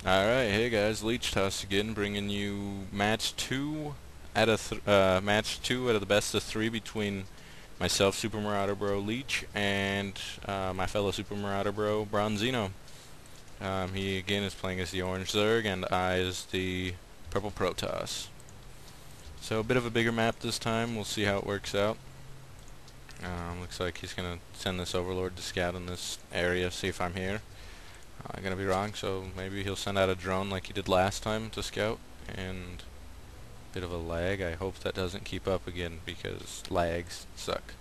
Alright, hey guys, Leech Toss again, bringing you match two out of the best of three between myself, Super Marauder Bro Leech, and my fellow Super Marauder Bro Bronzino. He again is playing as the Orange Zerg, and I as the Purple Protoss. So a bit of a bigger map this time. We'll see how it works out. Looks like he's gonna send this Overlord to scout in this area, see if I'm here. I'm gonna be wrong, so maybe he'll send out a drone like he did last time to scout, and bit of a lag. I hope that doesn't keep up again because lags suck.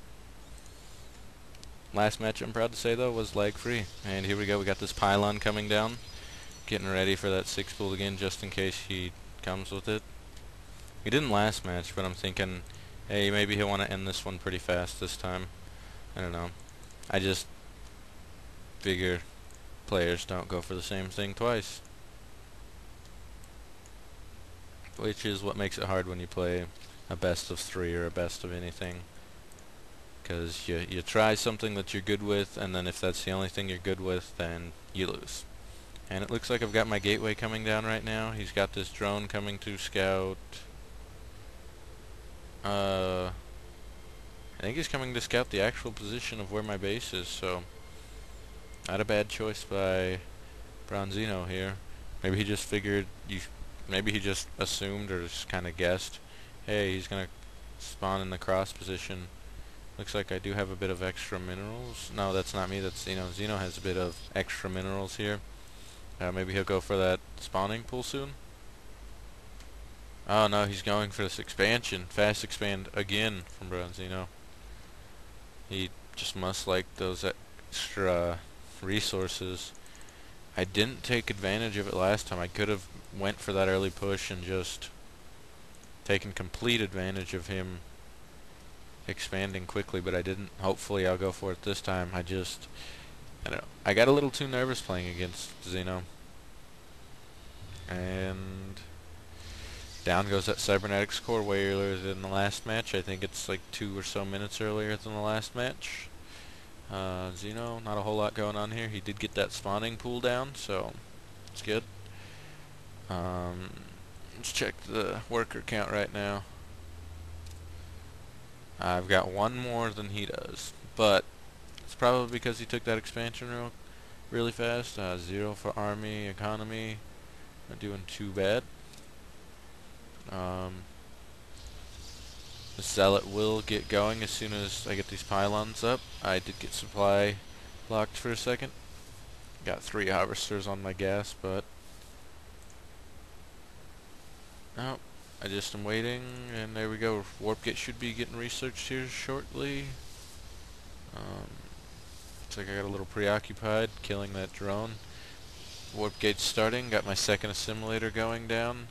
Last match, I'm proud to say though, was lag free. And here we go, we got this pylon coming down, getting ready for that 6 pool again just in case he comes with it. He didn't last match, but I'm thinking, hey, maybe he'll want to end this one pretty fast this time. I don't know. I just figure players don't go for the same thing twice, which is what makes it hard when you play a best of three or a best of anything, because you try something that you're good with, and then if that's the only thing you're good with, then you lose. And it looks like I've got my gateway coming down right now. He's got this drone coming to scout. I think he's coming to scout the actual position of where my base is, so not a bad choice by Bronzino here. Maybe he just figured maybe he just assumed or just kind of guessed, hey, he's gonna spawn in the cross position. Looks like I do have a bit of extra minerals. No, that's not me, that's Zeno. Zeno has a bit of extra minerals here. Maybe he'll go for that spawning pool soon. Oh no, he's going for this expansion. Fast expand again from Bronzino. He just must like those extra resources. I didn't take advantage of it last time. I could have went for that early push and just taken complete advantage of him expanding quickly, but I didn't. Hopefully I'll go for it this time. I don't know. I got a little too nervous playing against Zeno. And down goes that cybernetics core way earlier than the last match. I think it's like 2 or so minutes earlier than the last match. Zeno, not a whole lot going on here. He did get that spawning pool down, so it's good. Let's check the worker count right now. I've got one more than he does, but it's probably because he took that expansion really fast. 0 for army, economy, not doing too bad. The zealot will get going as soon as I get these pylons up. I did get supply blocked for a second. Got 3 harvesters on my gas, but oh, I just am waiting, and there we go. Warp gate should be getting researched here shortly. Looks like I got a little preoccupied killing that drone. Warp gate's starting. Got my second assimilator going down.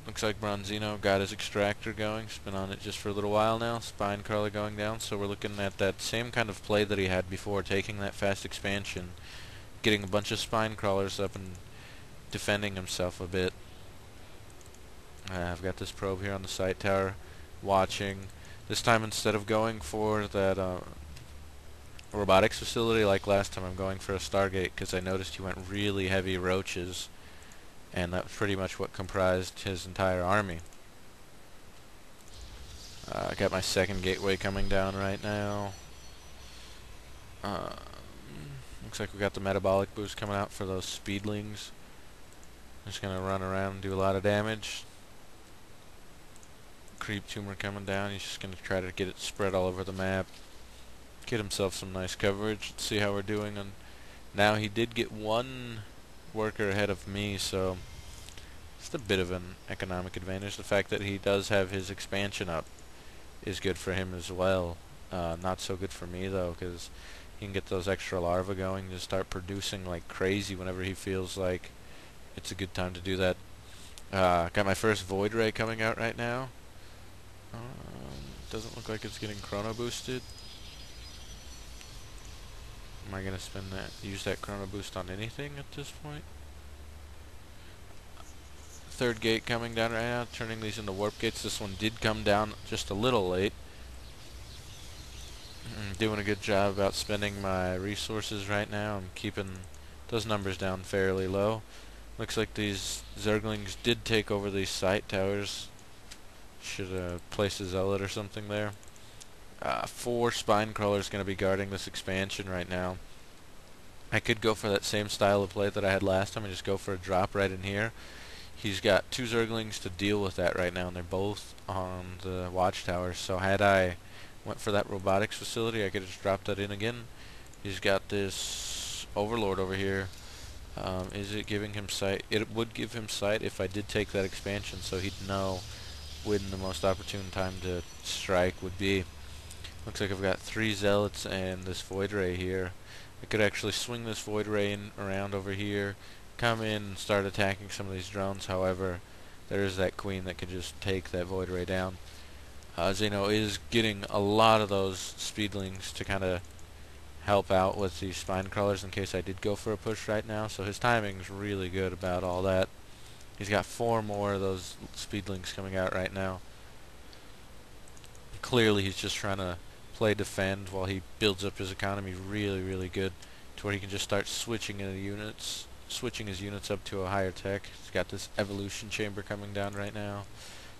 Looks like Bronzino got his extractor going. He's been on it just for a little while now. Spine crawler going down. So we're looking at that same kind of play that he had before, taking that fast expansion, getting a bunch of spine crawlers up and defending himself a bit. I've got this probe here on the sight tower watching. This time, instead of going for that robotics facility like last time, I'm going for a Stargate because I noticed he went really heavy roaches, and that was pretty much what comprised his entire army. I got my second gateway coming down right now. Looks like we got the metabolic boost coming out for those speedlings. Just gonna run around and do a lot of damage. Creep tumor coming down. He's just gonna try to get it spread all over the map. Get himself some nice coverage. Let's see how we're doing. And now he did get one worker ahead of me, so it's a bit of an economic advantage. The fact that he does have his expansion up is good for him as well. Not so good for me though, because he can get those extra larvae going to start producing like crazy whenever he feels like it's a good time to do that. Got my first void ray coming out right now. Doesn't look like it's getting chrono boosted. Am I gonna use that chrono boost on anything at this point? Third gate coming down right now, turning these into warp gates. This one did come down just a little late. Doing a good job about spending my resources right now. I'm keeping those numbers down fairly low. Looks like these Zerglings did take over these sight towers. Should place a zealot or something there. 4 spine crawlers going to be guarding this expansion right now. I could go for that same style of play that I had last time and just go for a drop right in here. He's got 2 Zerglings to deal with that right now, and they're both on the watchtower. So had I went for that robotics facility, I could just drop that in again. He's got this Overlord over here. Is it giving him sight? It would give him sight if I did take that expansion, so he'd know when the most opportune time to strike would be. Looks like I've got 3 Zealots and this Void Ray here. I could actually swing this Void Ray around over here, come in and start attacking some of these drones. However, there is that Queen that could just take that Void Ray down. Zeno is getting a lot of those Speedlings to kind of help out with these spine crawlers in case I did go for a push right now, so his timing's really good about all that. He's got 4 more of those Speedlings coming out right now. Clearly he's just trying to play defend while he builds up his economy really good to where he can just start switching his units up to a higher tech. He's got this evolution chamber coming down right now.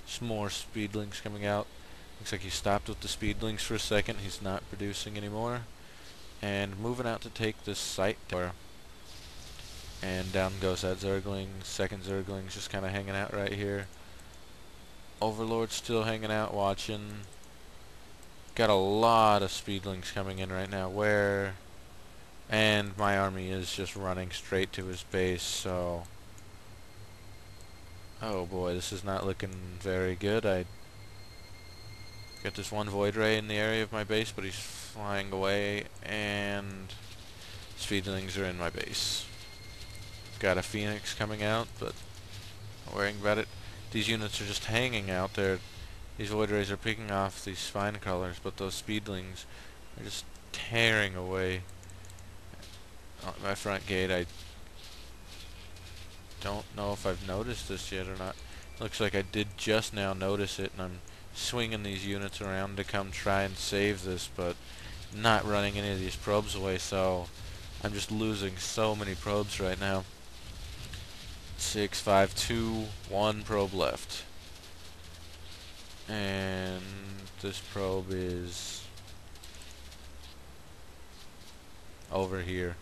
Just more Speedlings coming out. Looks like he stopped with the Speedlings for a second. He's not producing anymore. And moving out to take this sight tower. And down goes that Zergling. Second Zergling's just kind of hanging out right here. Overlord's still hanging out watching. Got a lot of Speedlings coming in right now. And my army is just running straight to his base, so... Oh boy, this is not looking very good. I got this one Void Ray in the area of my base, but he's flying away, and Speedlings are in my base. Got a Phoenix coming out, but not worrying about it. These units are just hanging out there. These Void Rays are picking off these spine crawlers, but those Speedlings are just tearing away my front gate. I don't know if I've noticed this yet or not. Looks like I did just now notice it, and I'm swinging these units around to come try and save this, but not running any of these probes away, so I'm just losing so many probes right now. 6, 5, 2, 1 probe left. And this probe is over here.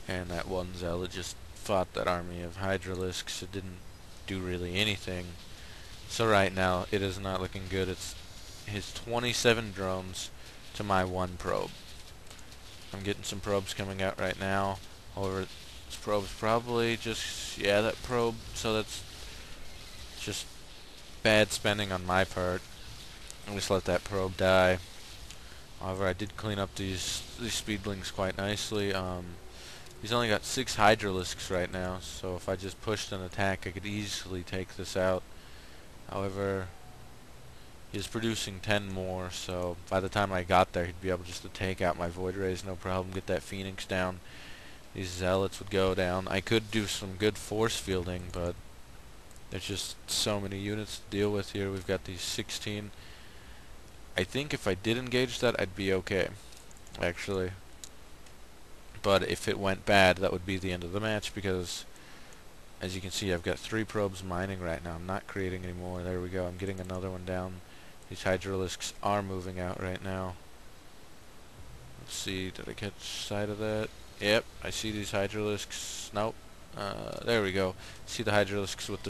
And that one Zealot just fought that army of Hydralisks. It didn't do really anything. So right now, it is not looking good. It's his 27 drones to my 1 probe. I'm getting some probes coming out right now. However, this probe's probably just, yeah, that probe, so that's just bad spending on my part. I'll just let that probe die. However, I did clean up these Speedlings quite nicely. He's only got 6 Hydralisks right now, so if I just pushed an attack, I could easily take this out. However, he's producing 10 more, so by the time I got there, he'd be able just to take out my Void Rays, no problem, get that Phoenix down. These Zealots would go down. I could do some good force fielding, but there's just so many units to deal with here. We've got these 16. I think if I did engage that, I'd be okay, actually. But if it went bad, that would be the end of the match, because as you can see, I've got 3 probes mining right now. I'm not creating any more. There we go. I'm getting another one down. These Hydralisks are moving out right now. Let's see. Did I catch sight of that? Yep. I see these Hydralisks. Nope. There we go. See the Hydralisks with the